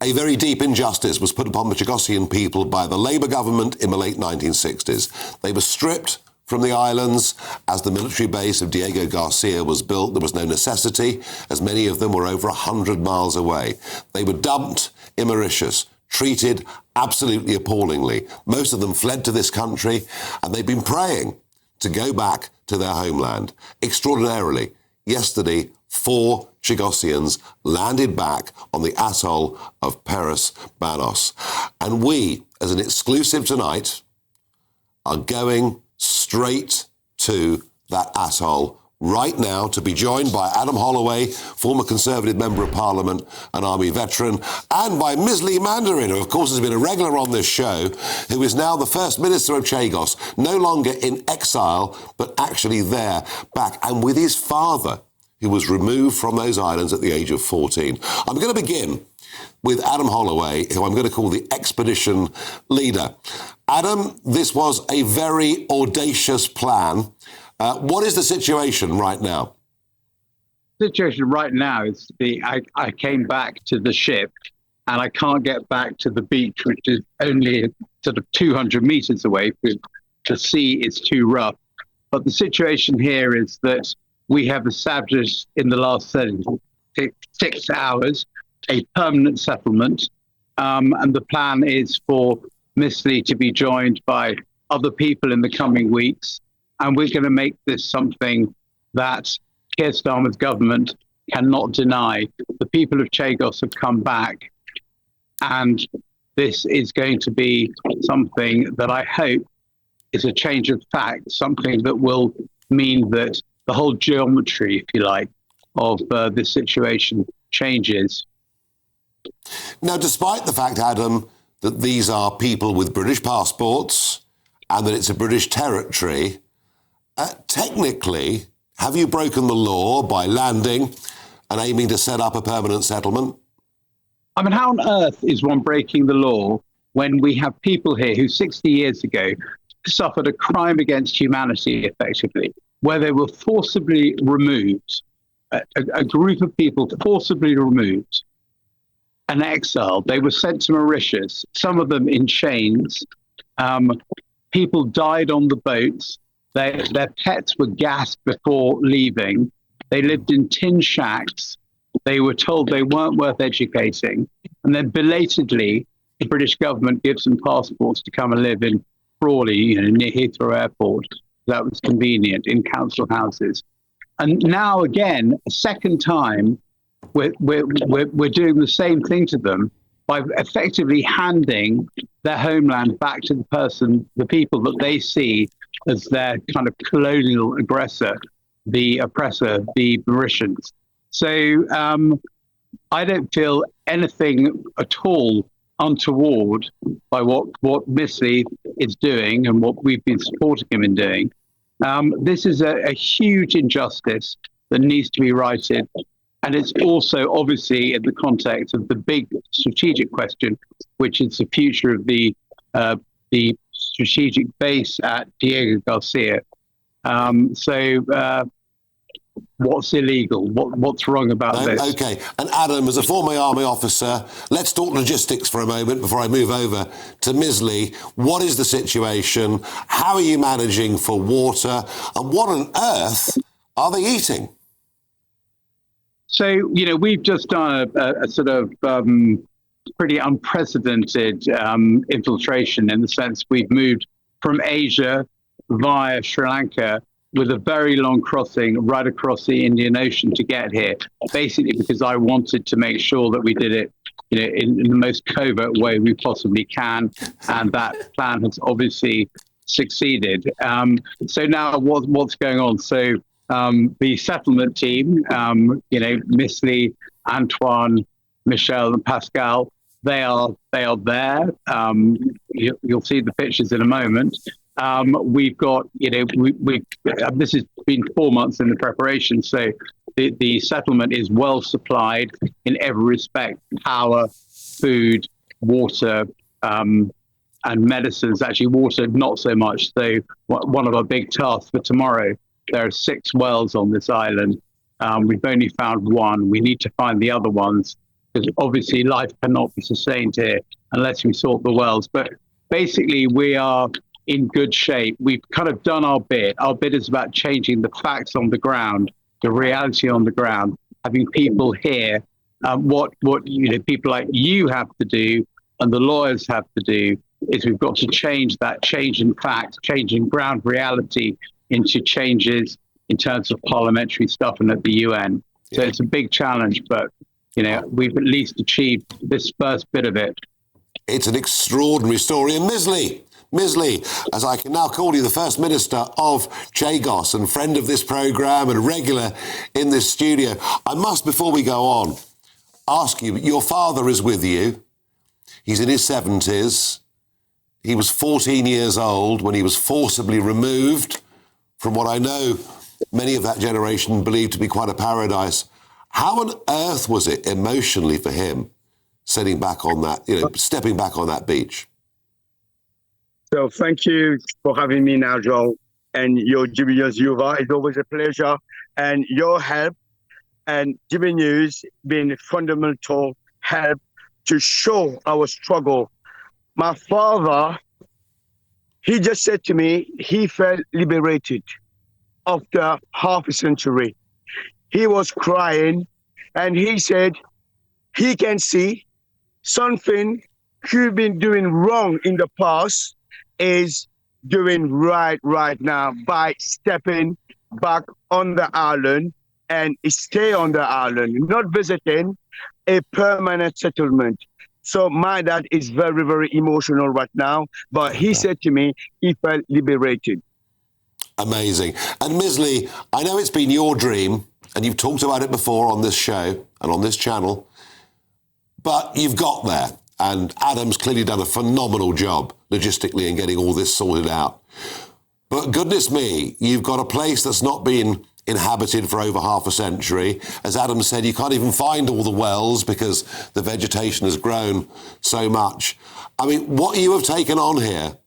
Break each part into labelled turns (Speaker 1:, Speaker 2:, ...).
Speaker 1: A very deep injustice was put upon the Chagossian people by the Labour government in the late 1960s. They were stripped from the islands as the military base of Diego Garcia was built. There was no necessity, as many of them were over 100 miles away. They were dumped in Mauritius, treated absolutely appallingly. Most of them fled to this country, and they've been praying to go back to their homeland. Extraordinarily, yesterday, 4 Chagossians landed back on the atoll of Peris Banos. And we, as an exclusive tonight, are going straight to that atoll right now to be joined by Adam Holloway, former Conservative Member of Parliament and Army veteran, and by Ms. Lee Mandarin, who of course has been a regular on this show, who is now the First Minister of Chagos, no longer in exile, but actually there, back, and with his father, who was removed from those islands at the age of 14. I'm going to begin with Adam Holloway, who I'm going to call the expedition leader. Adam, this was a very audacious plan. What is the situation right now?
Speaker 2: The situation right now is I came back to the ship and I can't get back to the beach, which is only sort of 200 meters away. The sea is too rough. But the situation here is that we have established in the last 6 hours a permanent settlement, and the plan is for Miss Lee to be joined by other people in the coming weeks, and we're going to make this something that Keir Starmer's government cannot deny. The people of Chagos have come back, and this is going to be something that I hope is a change of fact, something that will mean that the whole geometry, if you like, of this situation changes.
Speaker 1: Now, despite the fact, Adam, that these are people with British passports and that it's a British territory, technically, have you broken the law by landing and aiming to set up a permanent settlement?
Speaker 2: I mean, how on earth is one breaking the law when we have people here who 60 years ago suffered a crime against humanity, effectively, where they were forcibly removed, a group of people forcibly removed and exiled. They were sent to Mauritius, some of them in chains. People died on the boats. Their pets were gassed before leaving. They lived in tin shacks. They were told they weren't worth educating. And then belatedly, the British government gives them passports to come and live in Crawley, near Heathrow Airport. That was convenient, in council houses. And now again, a second time, we're doing the same thing to them by effectively handing their homeland back to the people that they see as their kind of colonial aggressor, the oppressor, the Mauritians. So I don't feel anything at all untoward by what Miss Lee is doing and what we've been supporting him in doing. This is a huge injustice that needs to be righted. And it's also obviously in the context of the big strategic question, which is the future of the strategic base at Diego Garcia. What's illegal? What's wrong about this?
Speaker 1: Okay. And Adam, as a former army officer, let's talk logistics for a moment before I move over to Ms. Lee. What is the situation? How are you managing for water? And what on earth are they eating?
Speaker 2: So, we've just done a sort of pretty unprecedented infiltration, in the sense we've moved from Asia via Sri Lanka with a very long crossing right across the Indian Ocean to get here, basically because I wanted to make sure that we did it in the most covert way we possibly can, and that plan has obviously succeeded. So now what's going on? So the settlement team, Miss Lee, Antoine, Michelle and Pascal, they are there. You'll see the pictures in a moment. We've got, this has been 4 months in the preparation, so the settlement is well supplied in every respect: power, food, water, and medicines. Actually, water not so much. So one of our big tasks for tomorrow, there are 6 wells on this island. We've only found one. We need to find the other ones. because obviously life cannot be sustained here unless we sort the wells. But basically, we are in good shape. We've kind of done our bit. Our bit is about changing the facts on the ground, the reality on the ground, having people hear what people like you have to do and the lawyers have to do is we've got to change that change in fact, change in ground reality into changes in terms of parliamentary stuff and at the UN. So it's a big challenge, but we've at least achieved this first bit of it.
Speaker 1: It's an extraordinary story. And Misley, as I can now call you, the First Minister of Chagos and friend of this programme and regular in this studio, I must, before we go on, ask you, your father is with you. He's in his 70s. He was 14 years old when he was forcibly removed from what I know many of that generation believed to be quite a paradise. How on earth was it emotionally for him stepping back on that beach?
Speaker 3: So thank you for having me, Nigel, and your GB News viewer. It's always a pleasure. And your help and GB News been fundamental help to show our struggle. My father, he just said to me, he felt liberated after half a century. He was crying and he said he can see something he's been doing wrong in the past is doing right now by stepping back on the island and stay on the island, not visiting a permanent settlement. So my dad is very, very emotional right now, but he said to me he felt liberated.
Speaker 1: Amazing. And Misley, I know it's been your dream, and you've talked about it before on this show and on this channel, but you've got there. And Adam's clearly done a phenomenal job logistically in getting all this sorted out. But goodness me, you've got a place that's not been inhabited for over half a century. As Adam said, you can't even find all the wells because the vegetation has grown so much. I mean, what you have taken on here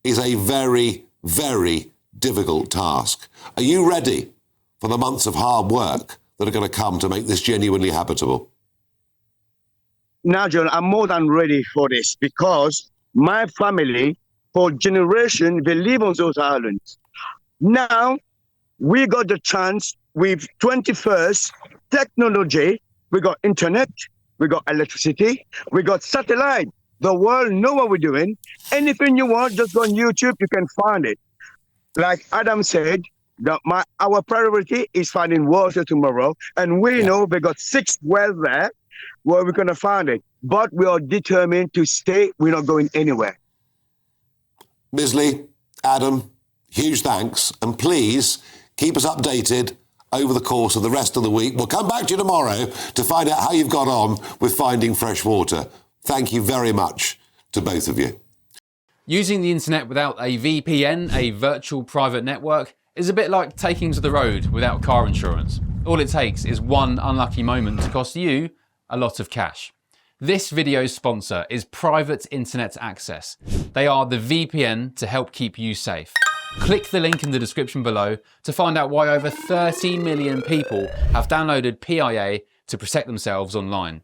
Speaker 1: is a very, very difficult task. Are you ready for the months of hard work that are going to come to make this genuinely habitable?
Speaker 3: Nigel, I'm more than ready for this because my family, for generations, they live on those islands. Now, we got the chance with 21st technology. We got internet, we got electricity, we got satellite. The world know what we're doing. Anything you want, just go on YouTube, you can find it. Like Adam said, our priority is finding water tomorrow. And we know we got 6 wells there where we're going to find it. But we are determined to stay. We're not going anywhere.
Speaker 1: Misley, Adam, huge thanks. And please keep us updated over the course of the rest of the week. We'll come back to you tomorrow to find out how you've got on with finding fresh water. Thank you very much to both of you.
Speaker 4: Using the internet without a VPN, a virtual private network, is a bit like taking to the road without car insurance. All it takes is one unlucky moment to cost you a lot of cash. This video's sponsor is Private Internet Access. They are the VPN to help keep you safe. Click the link in the description below to find out why over 30 million people have downloaded PIA to protect themselves online.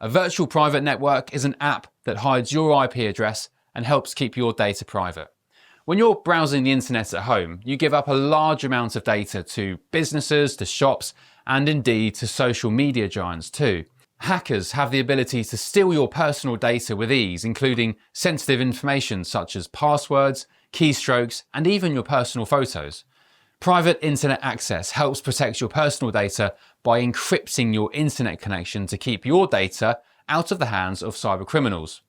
Speaker 4: A virtual private network is an app that hides your IP address and helps keep your data private. When you're browsing the internet at home, you give up a large amount of data to businesses, to shops, and indeed to social media giants too. Hackers have the ability to steal your personal data with ease, including sensitive information such as passwords, keystrokes, and even your personal photos. Private Internet Access helps protect your personal data by encrypting your internet connection to keep your data out of the hands of cyber criminals.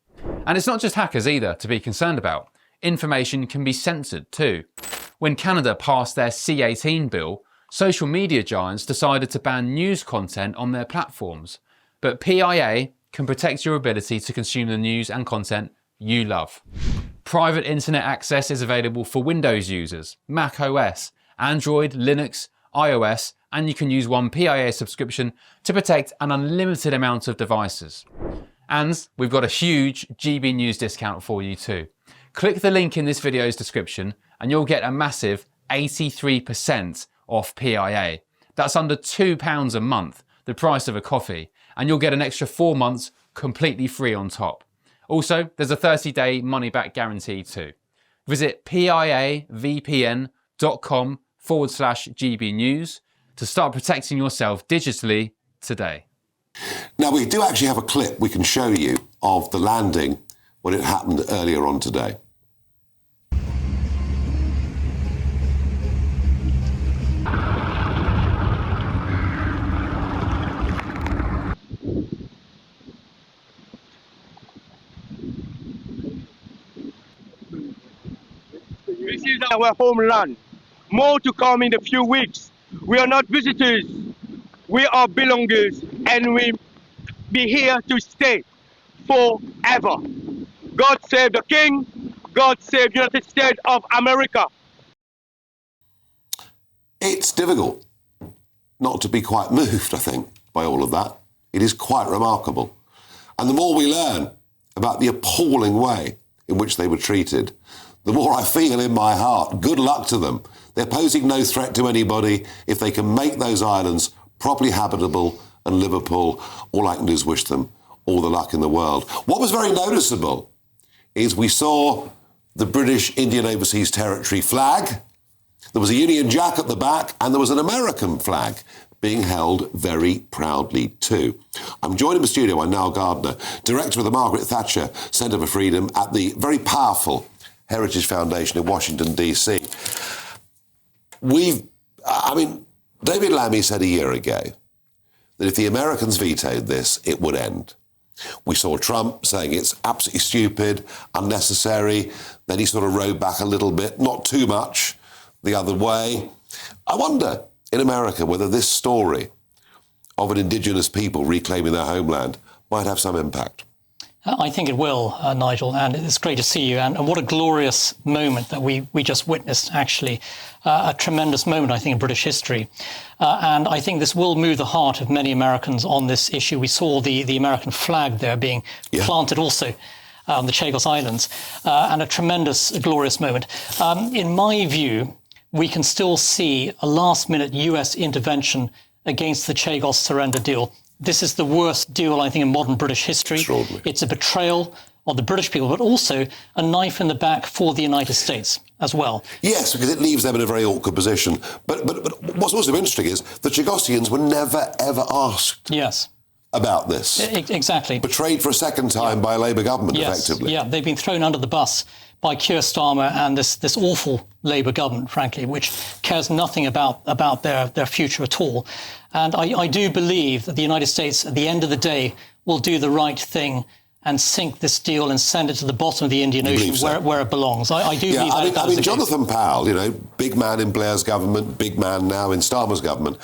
Speaker 4: And it's not just hackers either to be concerned about. Information can be censored too. When Canada passed their C-18 bill, social media giants decided to ban news content on their platforms. But PIA can protect your ability to consume the news and content you love. Private Internet Access is available for Windows users, Mac OS, Android, Linux, iOS, and you can use one PIA subscription to protect an unlimited amount of devices. And we've got a huge GB News discount for you too. Click the link in this video's description and you'll get a massive 83% off PIA. That's under £2 a month, the price of a coffee. and you'll get an extra 4 months completely free on top. Also, there's a 30-day money-back guarantee too. Visit piavpn.com/GB News to start protecting yourself digitally today.
Speaker 1: Now, we do actually have a clip we can show you of the landing when it happened earlier on today.
Speaker 3: This is our homeland. More to come in a few weeks. We are not visitors. We are belongers, and we be here to stay forever. God save the King. God save the United States of America.
Speaker 1: It's difficult not to be quite moved, I think, by all of that. It is quite remarkable. And the more we learn about the appalling way in which they were treated, the more I feel in my heart, good luck to them. They're posing no threat to anybody. If they can make those islands properly habitable and livable, all I can do is wish them all the luck in the world. What was very noticeable is we saw the British Indian Overseas Territory flag. There was a Union Jack at the back, and there was an American flag being held very proudly too. I'm joined in the studio by Niall Gardner, director of the Margaret Thatcher Centre for Freedom at the very powerful Heritage Foundation in Washington, D.C. David Lammy said a year ago that if the Americans vetoed this, it would end. We saw Trump saying it's absolutely stupid, unnecessary. Then he sort of rode back a little bit, not too much, the other way. I wonder, in America, whether this story of an indigenous people reclaiming their homeland might have some impact.
Speaker 5: I think it will, Nigel, and it's great to see you. And what a glorious moment that we just witnessed, actually. A tremendous moment, I think, in British history. And I think this will move the heart of many Americans on this issue. We saw the American flag there being planted also on the Chagos Islands, and a tremendous, glorious moment. In my view, we can still see a last-minute US intervention against the Chagos surrender deal. This is the worst deal, I think, in modern British history. It's a betrayal of the British people, but also a knife in the back for the United States as well.
Speaker 1: Yes, because it leaves them in a very awkward position. But what's also interesting is the Chagossians were never, ever asked about this.
Speaker 5: Exactly.
Speaker 1: Betrayed for a second time by a Labour government, effectively.
Speaker 5: Yeah, they've been thrown under the bus by Keir Starmer and this awful Labour government, frankly, which cares nothing about their future at all. And I do believe that the United States, at the end of the day, will do the right thing and sink this deal and send it to the bottom of the Indian Ocean where it belongs. I do believe that.
Speaker 1: Jonathan Powell, big man in Blair's government, big man now in Starmer's government.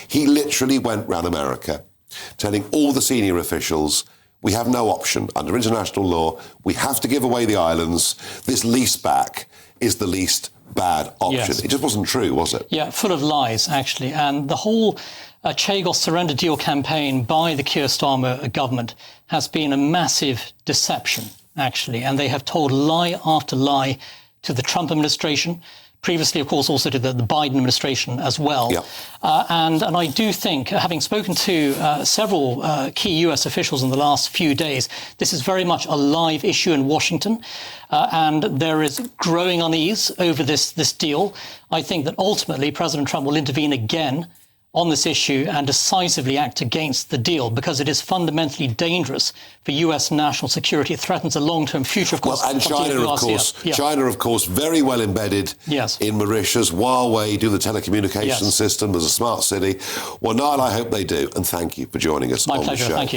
Speaker 1: He literally went round America telling all the senior officials, we have no option. Under international law, we have to give away the islands. This lease back is the least bad option. Yes. It just wasn't true, was it?
Speaker 5: Yeah, full of lies, actually. And the whole Chagos surrender deal campaign by the Keir Starmer government has been a massive deception, actually. And they have told lie after lie to the Trump administration, previously, of course, also to the Biden administration as well. Yeah. And I do think, having spoken to several key US officials in the last few days, this is very much a live issue in Washington. And there is growing unease over this deal. I think that ultimately President Trump will intervene again on this issue and decisively act against the deal because it is fundamentally dangerous for US national security. It threatens the long-term future, of course.
Speaker 1: Well, and China, of course, very well embedded in Mauritius. Huawei do the telecommunications system. There's a smart city. Well, Niall, I hope they do. And thank you for joining us on the show.
Speaker 5: My pleasure. Thank you.